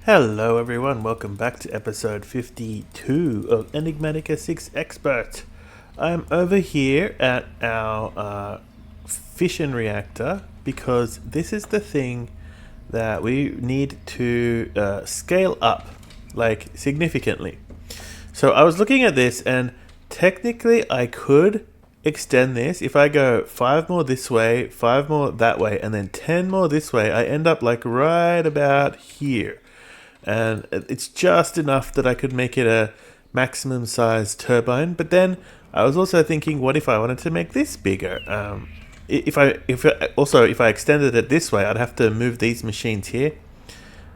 Hello everyone, welcome back to episode 52 of Enigmatica 6 Expert. I'm over here at our fission reactor because this is the thing that we need to scale up, like significantly. So I was looking at this and technically I could extend this. If I go 5 more this way, 5 more that way, and then 10 more this way, I end up like right about here. And it's just enough that I could make it a maximum size turbine. But then I was also thinking, what if I wanted to make this bigger? If I extended it this way, I'd have to move these machines here,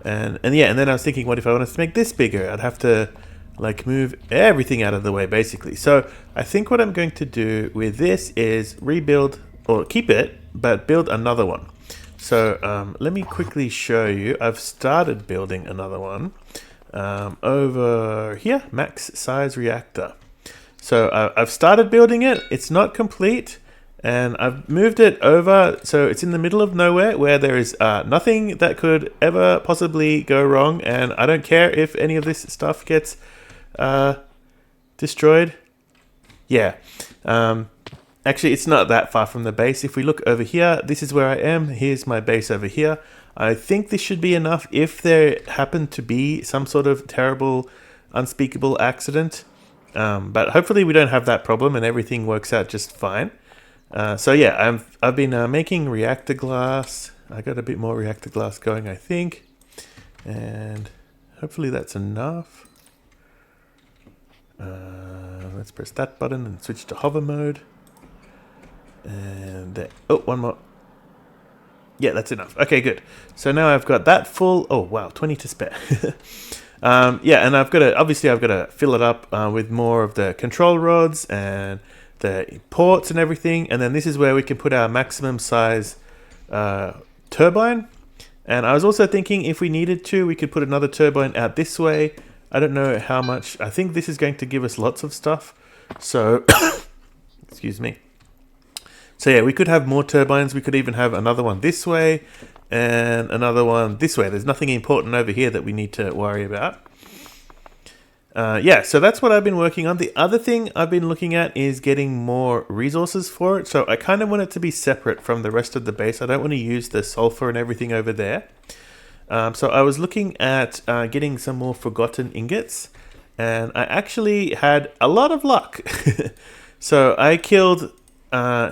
and then I was thinking, what if I wanted to make this bigger? I'd have to like move everything out of the way, basically. So I think what I'm going to do with this is rebuild or keep it, but build another one. So let me quickly show you. I've started building another one over here, max size reactor. So I've started building it. It's not complete, and I've moved it over so it's in the middle of nowhere where there is nothing that could ever possibly go wrong, and I don't care if any of this stuff gets destroyed. Yeah. Actually, it's not that far from the base. If we look over here, this is where I am. Here's my base over here. I think this should be enough if there happened to be some sort of terrible, unspeakable accident. But hopefully we don't have that problem and everything works out just fine. So yeah, I've been making reactor glass. I got a bit more reactor glass going, I think. And hopefully that's enough. Let's press that button and switch to hover mode. And one more. Yeah, that's enough. Okay, good. So now I've got that full. Oh wow, 20 to spare. Yeah, and I've got to fill it up with more of the control rods and the ports and everything. And then this is where we can put our maximum size turbine. And I was also thinking if we needed to, we could put another turbine out this way. I don't know how much. I think this is going to give us lots of stuff. So, excuse me. So yeah, we could have more turbines. We could even have another one this way and another one this way. There's nothing important over here that we need to worry about. Yeah, so that's what I've been working on. The other thing I've been looking at is getting more resources for it. So I kind of want it to be separate from the rest of the base. I don't want to use the sulfur and everything over there. So I was looking at getting some more forgotten ingots. And I actually had a lot of luck. So I killed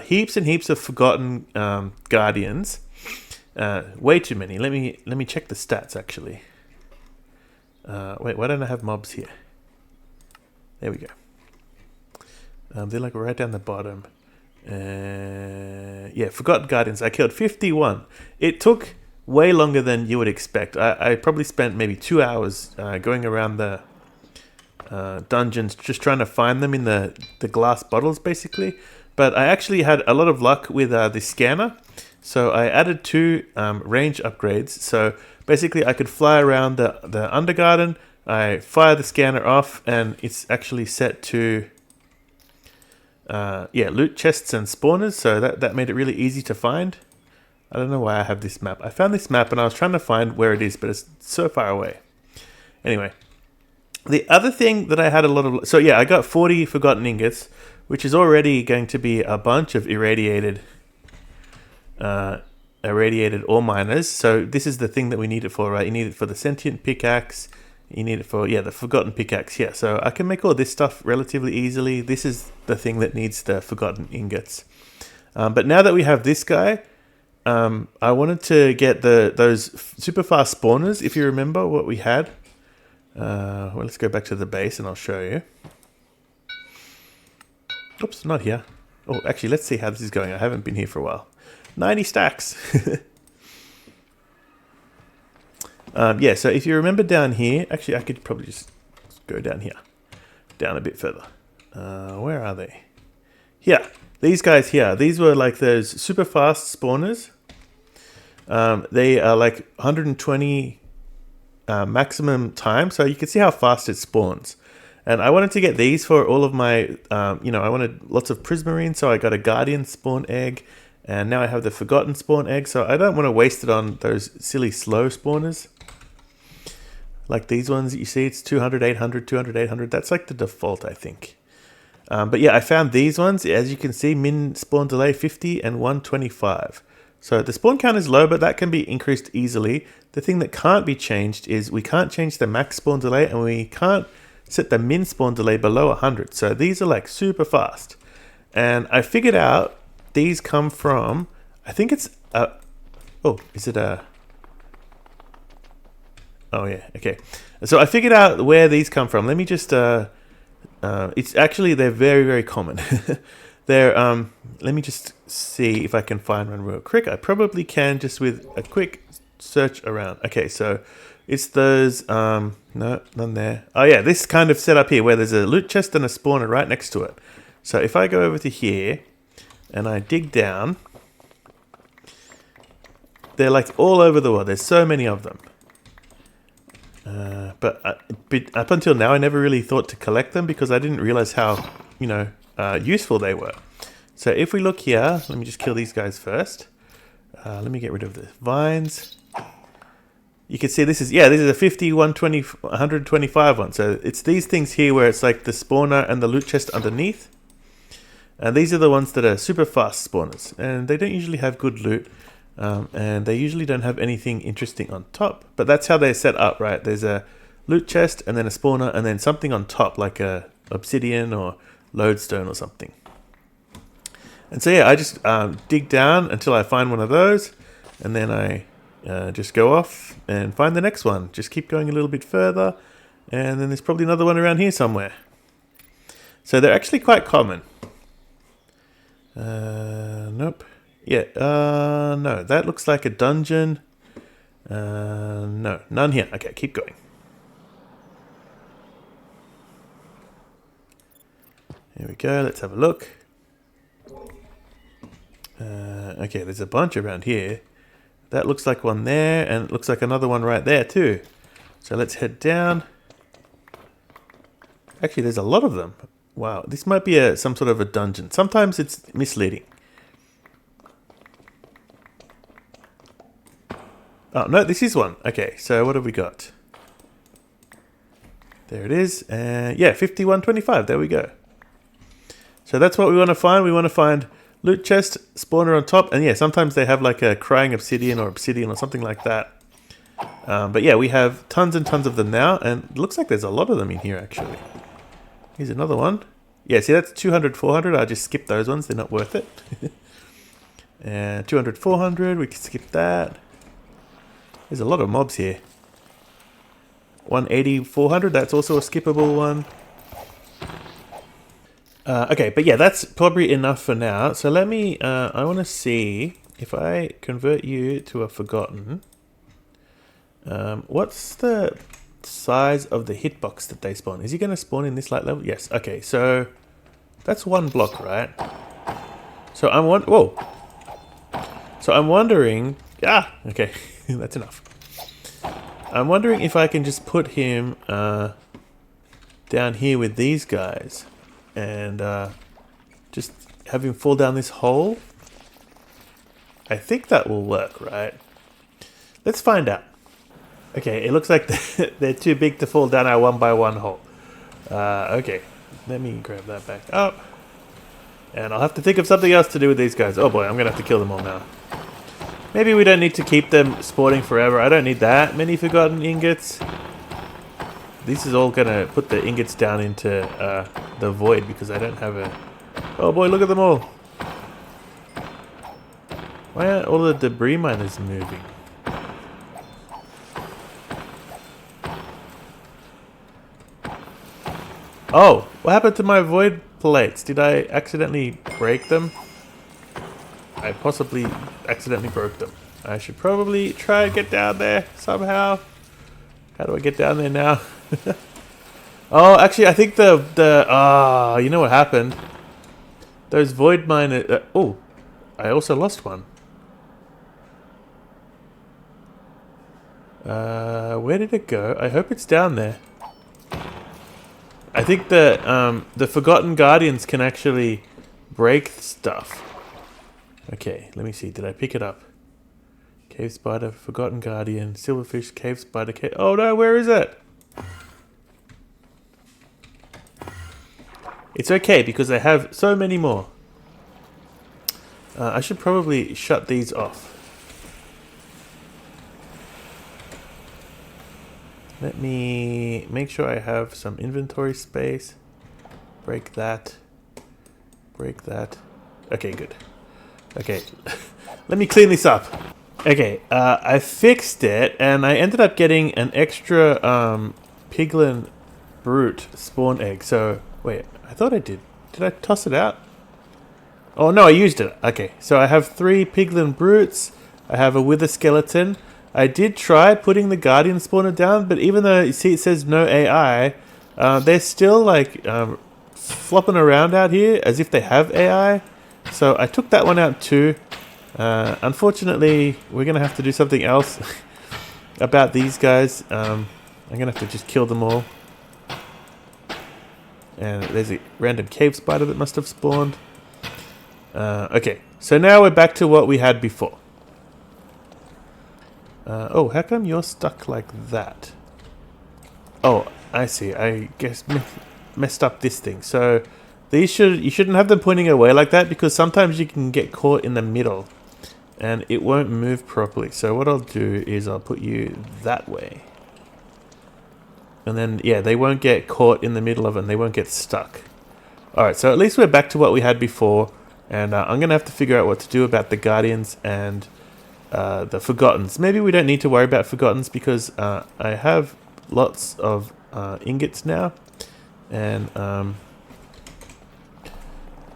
heaps and heaps of forgotten guardians. Way too many. Let me check the stats actually. Wait, why don't I have mobs here? There we go. They're like right down the bottom. Yeah, forgotten guardians. I killed 51. It took way longer than you would expect. I probably spent maybe 2 hours going around the dungeons just trying to find them in the glass bottles basically. But I actually had a lot of luck with the scanner. So I added 2 range upgrades. So basically I could fly around the undergarden. I fire the scanner off and it's actually set to loot chests and spawners. So that made it really easy to find. I don't know why I have this map. I found this map and I was trying to find where it is, but it's so far away. Anyway, the other thing that I had a lot of... So yeah, I got 40 forgotten ingots, which is already going to be a bunch of irradiated ore miners. So this is the thing that we need it for, right? You need it for the sentient pickaxe. You need it for, the forgotten pickaxe. Yeah, so I can make all this stuff relatively easily. This is the thing that needs the forgotten ingots. But now that we have this guy, I wanted to get those super fast spawners. If you remember what we had. Well, let's go back to the base and I'll show you. Oops, not here. Oh, actually, let's see how this is going. I haven't been here for a while. 90 stacks. Yeah, so if you remember down here, actually, I could probably just go down here. Down a bit further. Where are they? Here. These guys here. These were like those super fast spawners. They are like 120 maximum time. So you can see how fast it spawns. And I wanted to get these for all of my, I wanted lots of prismarine, so I got a guardian spawn egg, and now I have the forgotten spawn egg, so I don't want to waste it on those silly slow spawners. Like these ones, you see it's 200, 800, 200, 800. That's like the default, I think. But yeah, I found these ones. As you can see, min spawn delay 50 and 125. So the spawn count is low, but that can be increased easily. The thing that can't be changed is we can't change the max spawn delay, and we can't set the min spawn delay below 100. So these are like super fast. And I figured out these come from, I think it's oh, is it a, oh yeah, okay. So I figured out where these come from. Let me just, it's actually, they're very, very common. They're, let me just see if I can find one real quick. I probably can just with a quick search around. Okay, so it's those, no, none there. Oh yeah, this kind of setup here where there's a loot chest and a spawner right next to it. So if I go over to here and I dig down, they're like all over the world. There's so many of them. But up until now, I never really thought to collect them because I didn't realize how, useful they were. So if we look here, let me just kill these guys first. Let me get rid of the vines. You can see this is a 50, 120, 125 one. So it's these things here where it's like the spawner and the loot chest underneath. And these are the ones that are super fast spawners. And they don't usually have good loot. And they usually don't have anything interesting on top. But that's how they're set up, right? There's a loot chest and then a spawner and then something on top like a obsidian or lodestone or something. And so yeah, I just dig down until I find one of those. And then I just go off and find the next one. Just keep going a little bit further. And then there's probably another one around here somewhere. So they're actually quite common. Nope. Yeah, no, that looks like a dungeon. No, none here. Okay, keep going. Here we go, let's have a look. Okay, there's a bunch around here. That looks like one there, and it looks like another one right there too. So let's head down. Actually, there's a lot of them. Wow, this might be some sort of a dungeon. Sometimes it's misleading. Oh, no, this is one. Okay, so what have we got? There it is. Yeah, 5125. There we go. So that's what we want to find. We want to find loot chest, spawner on top. And yeah, sometimes they have like a crying obsidian or something like that. But yeah, we have tons and tons of them now. And it looks like there's a lot of them in here, actually. Here's another one. Yeah, see, that's 200, 400. I'll just skip those ones. They're not worth it. And 200, 400. We can skip that. There's a lot of mobs here. 180, 400. That's also a skippable one. Okay, but yeah, that's probably enough for now. So let me, I want to see if I convert you to a forgotten. What's the size of the hitbox that they spawn? Is he going to spawn in this light level? Yes. Okay, so that's one block, right? So I'm wondering. Ah, okay, that's enough. I'm wondering if I can just put him down here with these guys and just have him fall down this hole. I think that will work, right? Let's find out. Okay, it looks like they're too big to fall down our one by one hole. Okay, let me grab that back up. And I'll have to think of something else to do with these guys. Oh boy, I'm going to have to kill them all now. Maybe we don't need to keep them spawning forever. I don't need that many forgotten ingots. This is all going to put the ingots down into the void because I don't have a... Oh boy, look at them all. Why aren't all the debris miners moving? Oh, what happened to my void plates? Did I accidentally break them? I possibly accidentally broke them. I should probably try and get down there somehow. How do I get down there now? Oh, actually, I think you know what happened? Those void miners... oh, I also lost one. Where did it go? I hope it's down there. I think the Forgotten Guardians can actually break stuff. Okay, let me see. Did I pick it up? Cave spider, forgotten guardian, silverfish, cave spider, cave... Oh no, where is it? It's okay because I have so many more. I should probably shut these off. Let me make sure I have some inventory space. Break that. Break that. Okay, good. Okay, let me clean this up. Okay, I fixed it, and I ended up getting an extra piglin brute spawn egg. So, wait, I thought I did. Did I toss it out? Oh, no, I used it. Okay, so I have 3 piglin brutes. I have a wither skeleton. I did try putting the guardian spawner down, but even though, you see, it says no AI, they're still, like, flopping around out here as if they have AI. So I took that one out too. Unfortunately, we're going to have to do something else about these guys. I'm going to have to just kill them all. And there's a random cave spider that must have spawned. Okay, so now we're back to what we had before. Oh, how come you're stuck like that? Oh, I see. I guess messed up this thing. So these you shouldn't have them pointing away like that, because sometimes you can get caught in the middle and it won't move properly. So what I'll do is I'll put you that way. And then, yeah, they won't get caught in the middle of it and they won't get stuck. Alright, so at least we're back to what we had before. And I'm going to have to figure out what to do about the Guardians and the Forgottens. Maybe we don't need to worry about Forgottens because I have lots of ingots now. And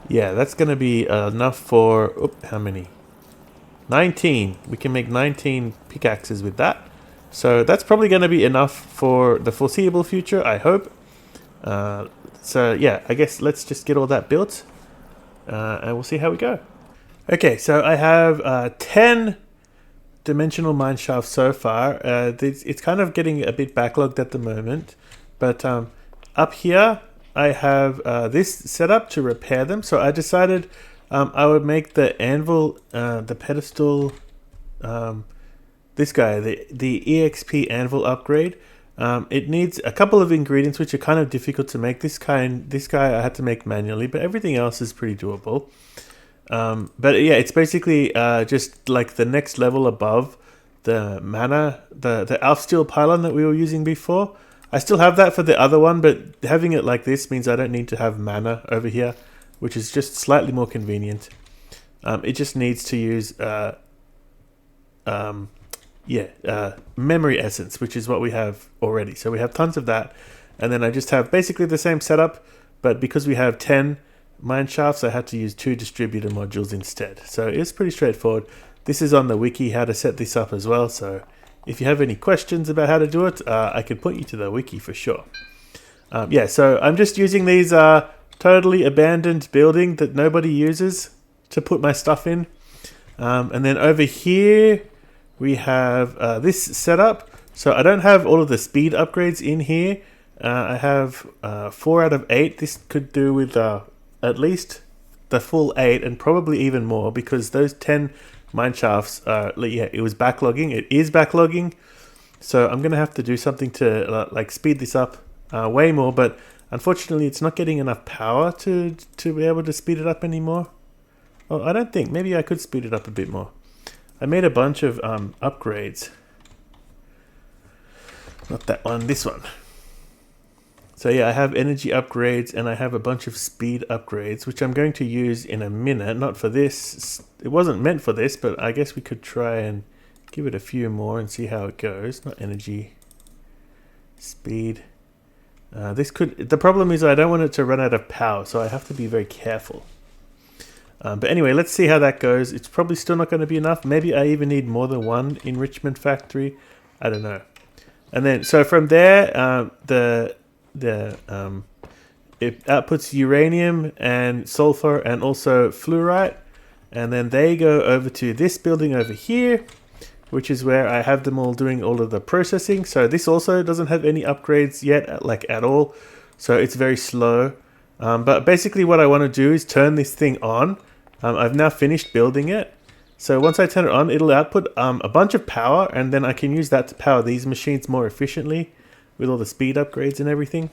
yeah, that's going to be enough for... how many? 19. We can make 19 pickaxes with that. So that's probably going to be enough for the foreseeable future, I hope. So yeah, I guess let's just get all that built. And we'll see how we go. Okay, so I have 10 dimensional mine shafts so far. It's kind of getting a bit backlogged at the moment. But up here, I have this set up to repair them. So I decided I would make the anvil, the pedestal, this guy, the EXP anvil upgrade. It needs a couple of ingredients which are kind of difficult to make. This guy I had to make manually, but everything else is pretty doable. But yeah, it's basically just like the next level above the mana, the Alf Steel pylon that we were using before. I still have that for the other one, but having it like this means I don't need to have mana over here, which is just slightly more convenient. It just needs to use memory essence, which is what we have already. So we have tons of that. And then I just have basically the same setup, but because we have 10 mine shafts, I had to use 2 distributor modules instead. So it's pretty straightforward. This is on the wiki how to set this up as well. So if you have any questions about how to do it, I can point you to the wiki for sure. Yeah, so I'm just using these totally abandoned building that nobody uses to put my stuff in. And then over here, we have this setup. So I don't have all of the speed upgrades in here. I have 4 out of 8. This could do with at least the full 8 and probably even more, because those 10 mine shafts, yeah, it was backlogging. It is backlogging. So I'm going to have to do something to like speed this up way more. But unfortunately, it's not getting enough power to be able to speed it up anymore. Oh, I don't think. Maybe I could speed it up a bit more. I made a bunch of upgrades. Not that one, this one. So yeah, I have energy upgrades and I have a bunch of speed upgrades, which I'm going to use in a minute. Not for this. It wasn't meant for this, but I guess we could try and give it a few more and see how it goes. Not energy. Speed. The problem is I don't want it to run out of power, so I have to be very careful. But anyway, let's see how that goes. It's probably still not going to be enough. Maybe I even need more than one enrichment factory. I don't know. And then, so from there, it outputs uranium and sulfur and also fluorite. And then they go over to this building over here, which is where I have them all doing all of the processing. So this also doesn't have any upgrades yet, like at all. So it's very slow. But basically what I want to do is turn this thing on. I've now finished building it. So once I turn it on, it'll output a bunch of power, and then I can use that to power these machines more efficiently with all the speed upgrades and everything.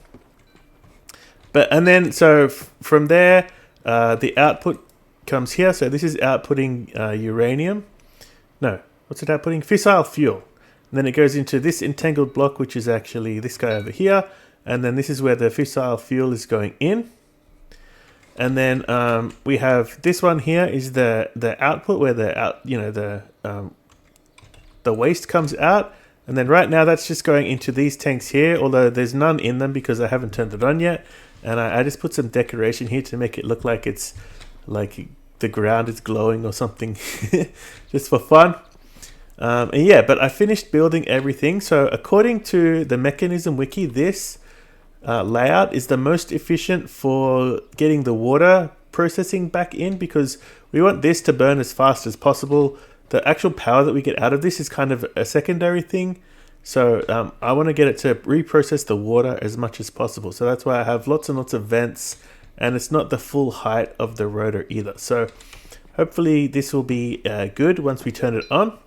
From there, the output comes here. So this is outputting uranium. No, what's it outputting? Fissile fuel. And then it goes into this entangled block, which is actually this guy over here. And then this is where the fissile fuel is going in. And then we have this one here is the output where the waste comes out. And then right now that's just going into these tanks here, although there's none in them because I haven't turned it on yet. And I just put some decoration here to make it look like it's like the ground is glowing or something, just for fun. And yeah, but I finished building everything. So according to the mechanism wiki, this layout is the most efficient for getting the water processing back in, because we want this to burn as fast as possible. The actual power that we get out of this is kind of a secondary thing. So I want to get it to reprocess the water as much as possible. So that's why I have lots and lots of vents, and it's not the full height of the rotor either. So hopefully this will be good once we turn it on.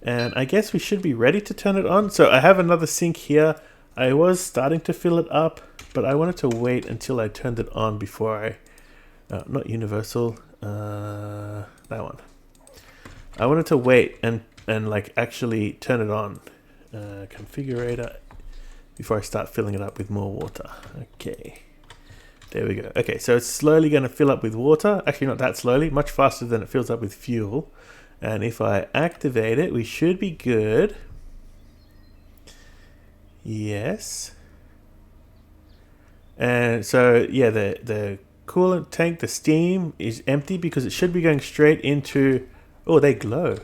And I guess we should be ready to turn it on. So I have another sink here. I was starting to fill it up, but I wanted to wait until I turned it on before I... not universal. That one. I wanted to wait and like actually turn it on. Configurator before I start filling it up with more water. Okay. There we go. Okay, so it's slowly going to fill up with water. Actually, not that slowly. Much faster than it fills up with fuel. And if I activate it, we should be good. Yes. And so, yeah, the coolant tank, the steam is empty because it should be going straight into... Oh, they glow.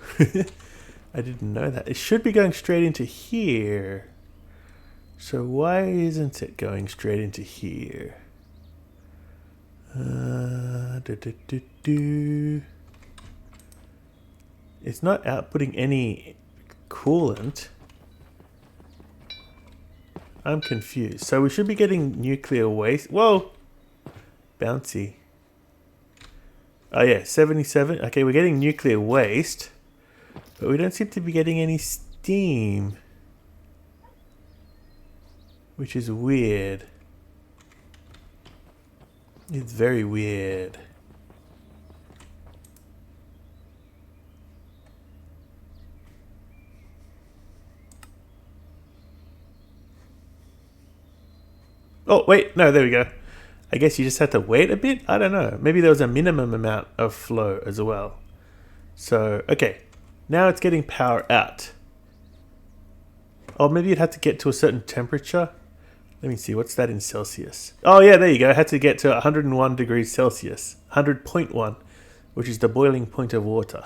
I didn't know that. It should be going straight into here. So why isn't it going straight into here? It's not outputting any coolant. I'm confused. So we should be getting nuclear waste. Whoa! Bouncy. Oh yeah, 77. Okay, we're getting nuclear waste. But we don't seem to be getting any steam. Which is weird. It's very weird. Oh, wait. No, there we go. I guess you just had to wait a bit? I don't know. Maybe there was a minimum amount of flow as well. So, okay. Now it's getting power out. Oh, maybe it had to get to a certain temperature. Let me see. What's that in Celsius? Oh, yeah, there you go. It had to get to 101 degrees Celsius. 100.1, which is the boiling point of water.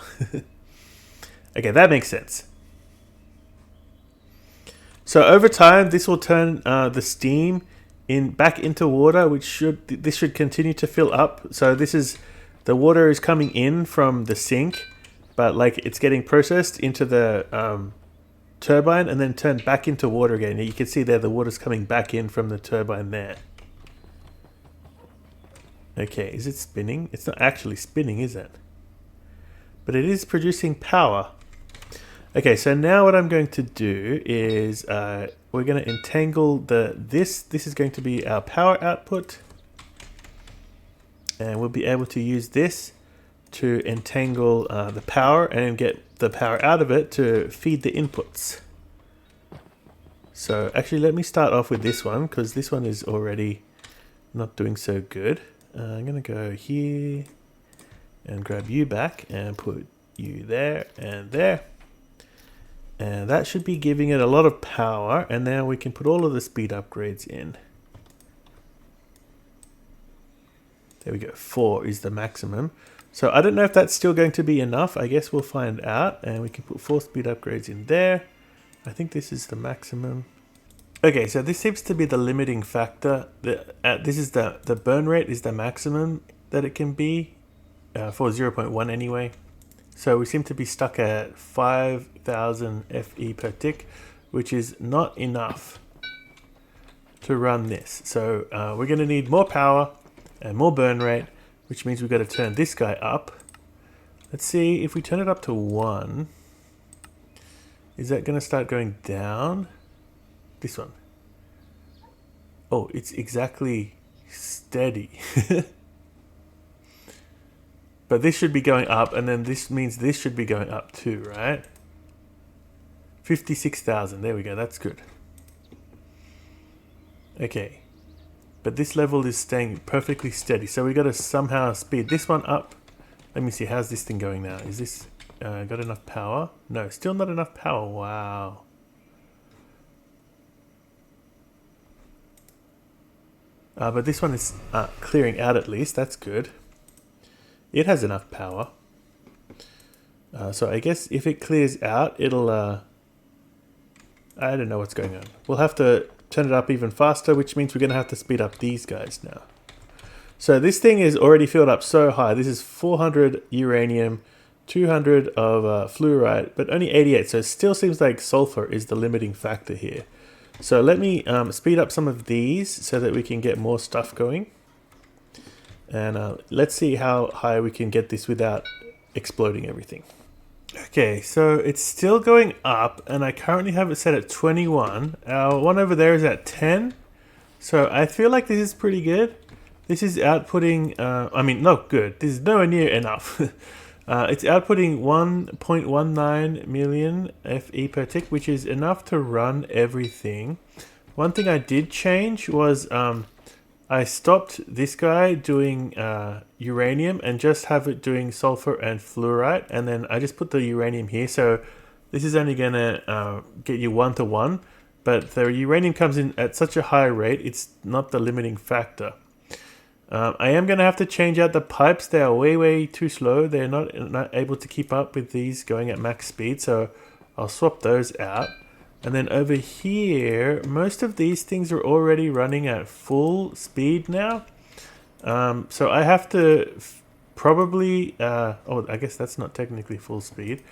Okay, that makes sense. So over time, this will turn the steam back into water, this should continue to fill up. So this is, the water is coming in from the sink, but like it's getting processed into the turbine and then turned back into water again. You can see there the water's coming back in from the turbine there. Okay, is it spinning? It's not actually spinning, is it? But it is producing power. Okay, so now what I'm going to do is we're going to entangle this. This is going to be our power output. And we'll be able to use this to entangle the power and get the power out of it to feed the inputs. So actually let me start off with this one because this one is already not doing so good. I'm going to go here and grab you back and put you there and there. And that should be giving it a lot of power. And now we can put all of the speed upgrades in. There we go. 4 is the maximum. So I don't know if that's still going to be enough. I guess we'll find out. And we can put 4 speed upgrades in there. I think this is the maximum. Okay, so this seems to be the limiting factor. This is the burn rate is the maximum that it can be for 0.1 anyway. So we seem to be stuck at 5,000 FE per tick, which is not enough to run this. So we're going to need more power and more burn rate, which means we've got to turn this guy up Let's see if we turn it up to 1. Is that going to start going down? This one. Oh, it's exactly steady. But this should be going up, and then this means this should be going up too, right? 56,000. There we go. That's good. Okay. But this level is staying perfectly steady. So we got to somehow speed this one up. Let me see. How's this thing going now? Is this got enough power? No, still not enough power. Wow. But this one is clearing out at least. That's good. It has enough power. So I guess if it clears out, it'll... I don't know what's going on. We'll have to turn it up even faster, which means we're going to have to speed up these guys now. So this thing is already filled up so high. This is 400 uranium, 200 of fluorite, but only 88. So it still seems like sulfur is the limiting factor here. So let me speed up some of these so that we can get more stuff going. And let's see how high we can get this without exploding everything. Okay, so it's still going up, and I currently have it set at 21. Our one over there is at 10. So I feel like this is pretty good. This is outputting, I mean, not good. This is nowhere near enough. It's outputting 1.19 million FE per tick, which is enough to run everything. One thing I did change was I stopped this guy doing uranium and just have it doing sulfur and fluorite, and then I just put the uranium here. So this is only going to get you 1-to-1, but the uranium comes in at such a high rate, it's not the limiting factor. I am going to have to change out the pipes. They are way too slow. They're not able to keep up with these going at max speed, so I'll swap those out. And then over here, most of these things are already running at full speed now. So I have to probably, oh, I guess that's not technically full speed,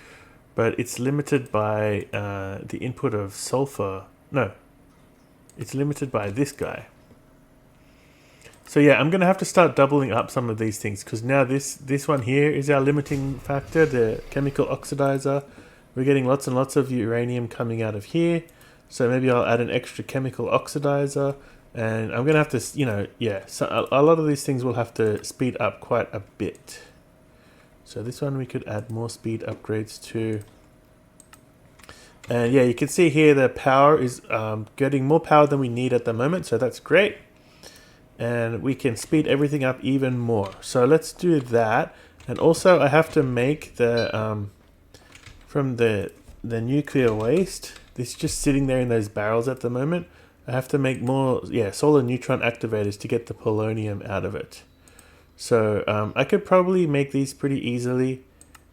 but it's limited by the input of sulfur. No, it's limited by this guy. So yeah, I'm going to have to start doubling up some of these things, because now this one here is our limiting factor, the chemical oxidizer. We're getting lots and lots of uranium coming out of here. So maybe I'll add an extra chemical oxidizer. And I'm going to have to, you know, yeah. So a lot of these things will have to speed up quite a bit. So this one we could add more speed upgrades to. And yeah, you can see here the power is getting more power than we need at the moment. So that's great. And we can speed everything up even more. So let's do that. And also I have to make the... from the nuclear waste, it's just sitting there in those barrels at the moment. I have to make more, yeah, solar neutron activators to get the polonium out of it. So I could probably make these pretty easily,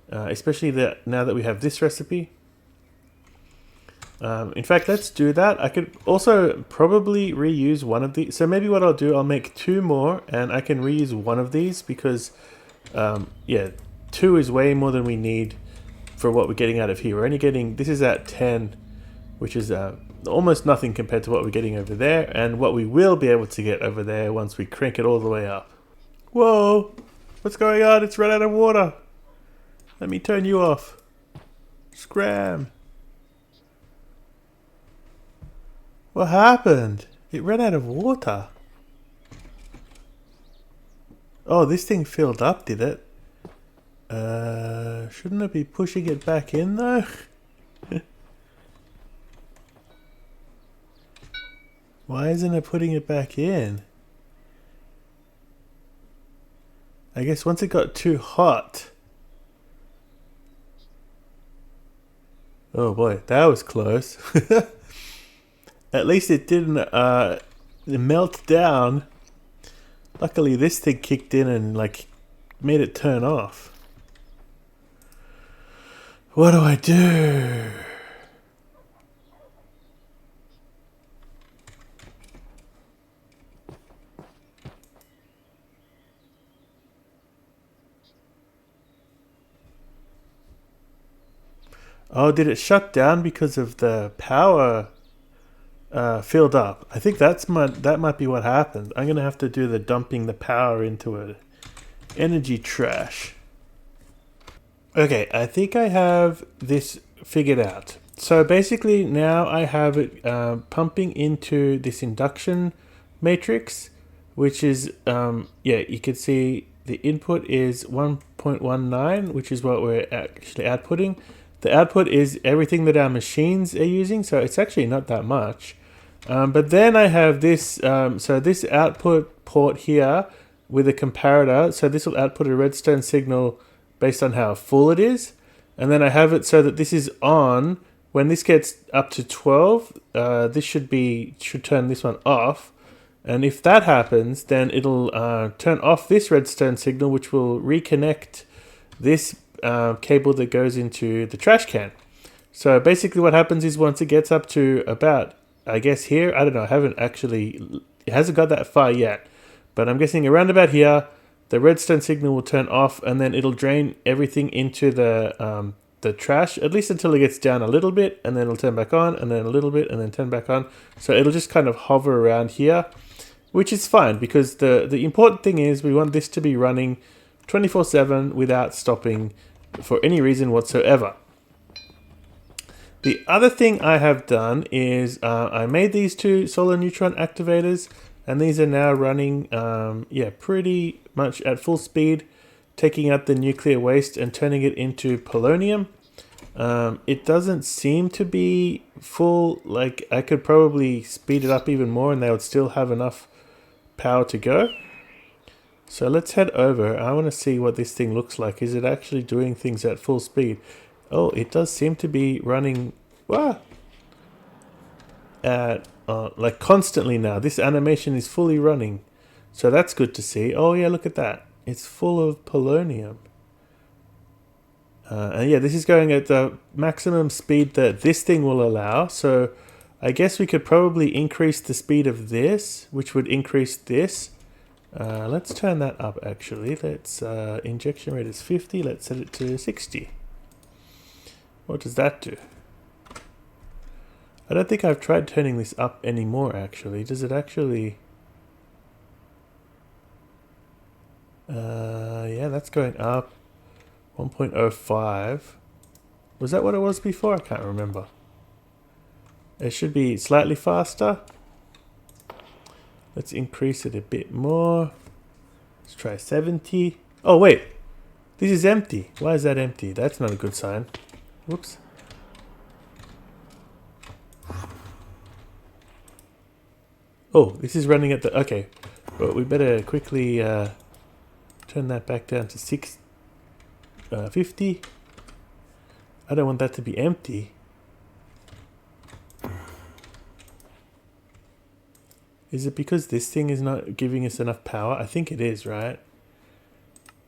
especially now that we have this recipe. In fact, let's do that. I could also probably reuse one of these. So maybe what I'll do, I'll make 2 more, and I can reuse one of these because, yeah, 2 is way more than we need for what we're getting out of here. We're only getting, this is at 10, which is almost nothing compared to what we're getting over there, and what we will be able to get over there once we crank it all the way up. Whoa! What's going on? It's run out of water! Let me turn you off. Scram! What happened? It ran out of water. Oh, this thing filled up, did it? Shouldn't it be pushing it back in though? Why isn't it putting it back in? I guess once it got too hot. Oh boy, that was close. At least it didn't melt down. Luckily this thing kicked in and like made it turn off. What do I do? Oh, did it shut down because of the power filled up? I think that might be what happened. I'm gonna have to do the dumping the power into an energy trash. Okay, I think I have this figured out. So basically now I have it pumping into this induction matrix, which is, yeah, you can see the input is 1.19, which is what we're actually outputting. The output is everything that our machines are using, so it's actually not that much. But then I have this, so this output port here with a comparator, so this will output a redstone signal based on how full it is. And then I have it so that this is on. When this gets up to 12, this should turn this one off. And if that happens, then it'll turn off this redstone signal, which will reconnect this cable that goes into the trash can. So basically what happens is once it gets up to about, I guess here, I don't know, it hasn't got that far yet, but I'm guessing around about here, the redstone signal will turn off and then it'll drain everything into the trash, at least until it gets down a little bit, and then it'll turn back on, and then a little bit, and then turn back on. So it'll just kind of hover around here, which is fine because the important thing is we want this to be running 24/7 without stopping for any reason whatsoever. The other thing I have done is I made these two solar neutron activators, and these are now running, yeah, pretty much at full speed, taking out the nuclear waste and turning it into polonium. It doesn't seem to be full. Like, I could probably speed it up even more and they would still have enough power to go. So let's head over. I want to see what this thing looks like. Is it actually doing things at full speed? Oh, it does seem to be running at like constantly now. This animation is fully running. So that's good to see. Oh yeah, look at that. It's full of polonium. And yeah, this is going at the maximum speed that this thing will allow. So I guess we could probably increase the speed of this, which would increase this. Let's turn that up actually. Let's injection rate is 50. Let's set it to 60. What does that do? I don't think I've tried turning this up anymore actually. Does it actually... yeah, that's going up 1.05. Was that what it was before? I can't remember. It should be slightly faster. Let's increase it a bit more. Let's try 70. Oh wait, this is empty. Why is that empty? That's not a good sign. Whoops. Oh, this is running at the... Okay, well, we better quickly turn that back down to 50. I don't want that to be empty. Is it because this thing is not giving us enough power? I think it is, right?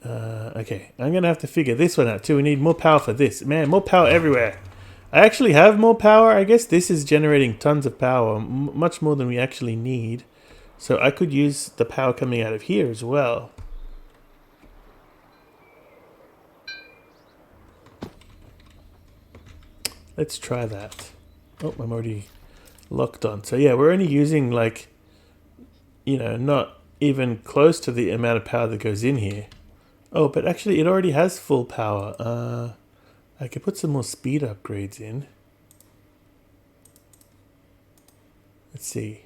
Okay, I'm going to have to figure this one out too. We need more power for this. Man, more power everywhere. I actually have more power. I guess this is generating tons of power, much more than we actually need. So I could use the power coming out of here as well. Let's try that. Oh, I'm already locked on. So yeah, we're only using like, you know, not even close to the amount of power that goes in here. Oh, but actually it already has full power. I could put some more speed upgrades in. Let's see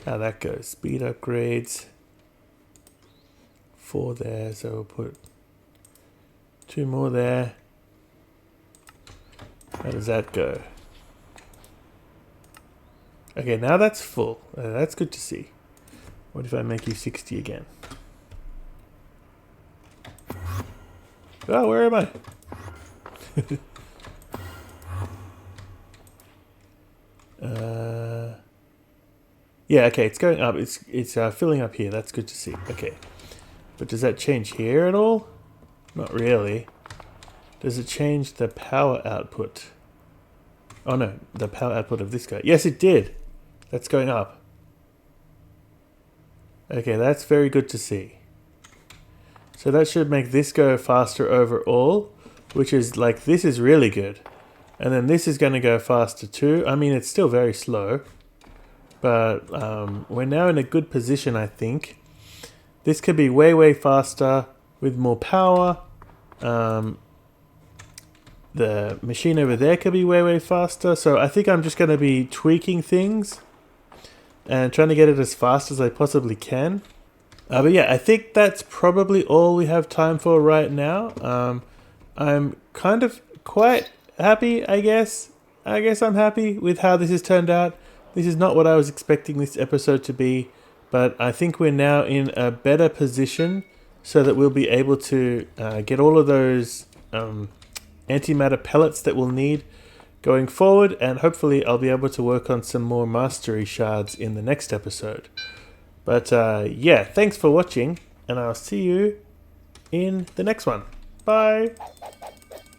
how that goes. Speed upgrades. 4 there, so we'll put 2 more there. How does that go? Okay, now that's full. That's good to see. What if I make you 60 again? Oh, where am I? Yeah, okay, it's going up. It's filling up here. That's good to see. Okay, but does that change here at all? Not really. Does it change the power output? Oh no, the power output of this guy. Yes, it did. That's going up. Okay, that's very good to see. So that should make this go faster overall, which is like, this is really good. And then this is going to go faster too. I mean, it's still very slow, but we're now in a good position, I think. This could be way, way faster with more power. the machine over there could be way faster. So I think I'm just going to be tweaking things and trying to get it as fast as I possibly can. But yeah, I think that's probably all we have time for right now. I'm kind of quite happy, I guess. I guess I'm happy with how this has turned out. This is not what I was expecting this episode to be, but I think we're now in a better position so that we'll be able to get all of those antimatter pellets that we'll need going forward, and hopefully I'll be able to work on some more mastery shards in the next episode. But yeah, thanks for watching, and I'll see you in the next one. Bye!